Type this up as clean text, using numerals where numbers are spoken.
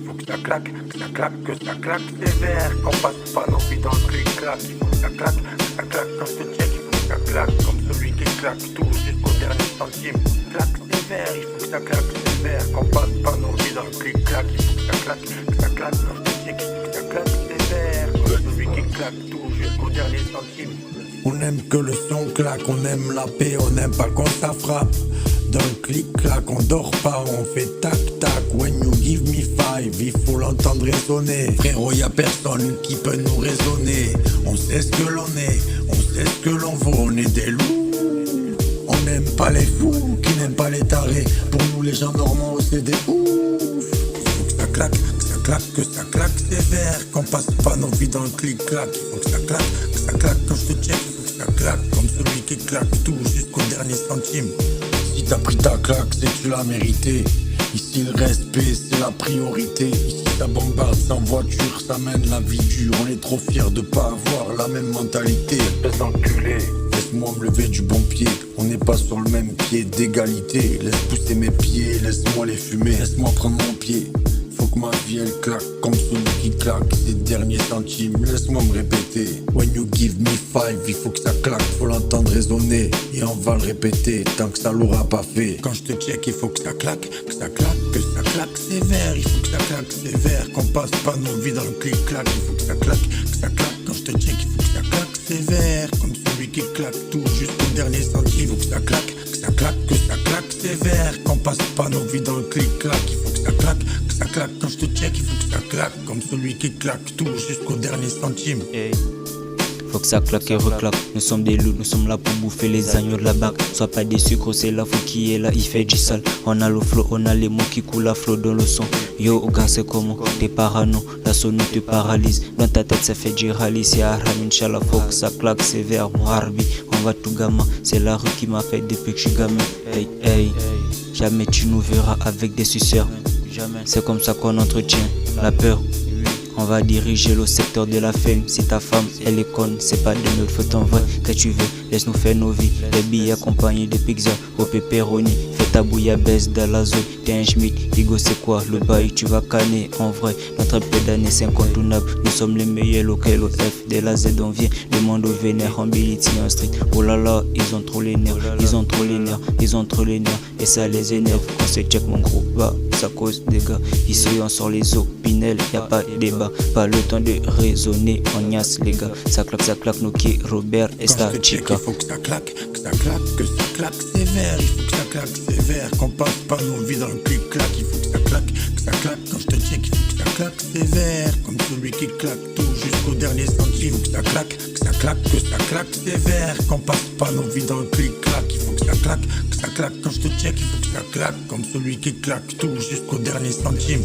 faut que ça claque, que ça claque sévère. Qu'on passe pas nos vies dans le clic-clac. Il faut que ça claque quand je te check. Il faut que ça claque comme celui qui claque tout jusqu'au dernier centime. Claque sévère, il faut que ça claque sévère. Qu'on passe pas nos vies dans le clic-clac. Il faut que ça claque quand je te check. Il faut que ça claque sévère comme celui qui claque tout jusqu'au dernier centime. On aime que le son claque, on aime la paix, on aime pas quand ça frappe. Dans le clic-clac, on dort pas, on fait tac-tac. When you give me five, il faut l'entendre résonner. Frérot, y'a personne qui peut nous raisonner. On sait ce que l'on est, on sait ce que l'on vaut, on est des loups. On n'aime pas les fous, qui n'aiment pas les tarés. Pour nous les gens normaux, c'est des ouf. Faut que ça claque, que ça claque sévère. Qu'on passe pas nos vies dans le clic-clac. Il faut que ça claque quand je te check. Il faut que ça claque comme celui qui claque tout jusqu'au dernier centime. Si t'as pris ta claque, c'est que tu l'as mérité. Ici le respect, c'est la priorité. Ici ça bombarde sans voiture, ça mène la vie dure. On est trop fiers de pas avoir la même mentalité. Espèce d'enculé, laisse-moi me lever du bon pied. On n'est pas sur le même pied d'égalité. Laisse pousser mes pieds, laisse-moi les fumer. Laisse-moi prendre mon pied. Faut que ma vie elle claque comme celui qui claque ses derniers centimes. Laisse-moi me répéter. When you give me five, il faut que ça claque, faut l'entendre résonner. Et on va le répéter tant que ça l'aura pas fait. Quand je te check, il faut que ça claque, que ça claque sévère. Il faut que ça claque sévère. Qu'on passe pas nos vies dans le clic-clac. Il faut que ça claque, quand je te check, il faut que ça claque sévère. Comme celui qui claque tout jusqu'au dernier centime. Il faut que ça claque, sévère. Qu'on passe pas nos vies dans le clic-clac. Il faut que ça claque quand je te check. Il faut que ça claque comme celui qui claque tout jusqu'au dernier centime. Hey. Faut que ça claque et reclaque. Nous sommes des loups, nous sommes là pour bouffer les agneaux de la barque. Sois pas déçu, gros, c'est la fou qui est là, il fait du sale. On a le flow, on a les mots qui coulent à flot dans le son. Yo, gars, c'est comment? T'es parano, la sono te paralyse. Dans ta tête, ça fait du rallye. C'est Haram, Inch'Allah, faut que ça claque sévère. Moharbi, on va tout gamin. C'est la rue qui m'a fait depuis que je suis gamin. Hey, hey, jamais tu nous verras avec des suceurs. C'est comme ça qu'on entretient la peur. On va diriger le secteur de la fame. Si ta femme elle est conne, c'est pas de notre faute en vrai. Que tu veux, laisse-nous faire nos vies. Des billets accompagnés de pizza au pepperoni. Fais ta bouillabaisse dans la zone. T'es un schmitt, Igo c'est quoi le bail? Tu vas canner en vrai. Notre peu d'années c'est incontournable. Nous sommes les meilleurs locaux au F. De la Z on vient. Le monde au vénère en Bility en street. Oh là là, ils ont trop les nerfs. Ils ont trop les nerfs. Et ça les énerve. Quand c'est check mon gros bas, ça cause des gars. Ici on sort les os. Pinel, y a pas de débat. Pas le temps de raisonner, on niasse les gars. Ça claque, Noki, Robert et Star Chica. Il faut que ça claque, que ça claque sévère. Il faut que ça claque sévère. Qu'on passe pas nos vies dans le clic-clac. Il faut que ça claque quand je te check. Il faut que ça claque sévère. Comme celui qui claque tout jusqu'au dernier centime. Il faut que ça claque, sévère. Qu'on passe pas nos vies dans le clic-clac. Il faut que ça claque quand je te check. Il faut que ça claque comme celui qui claque tout jusqu'au dernier centime.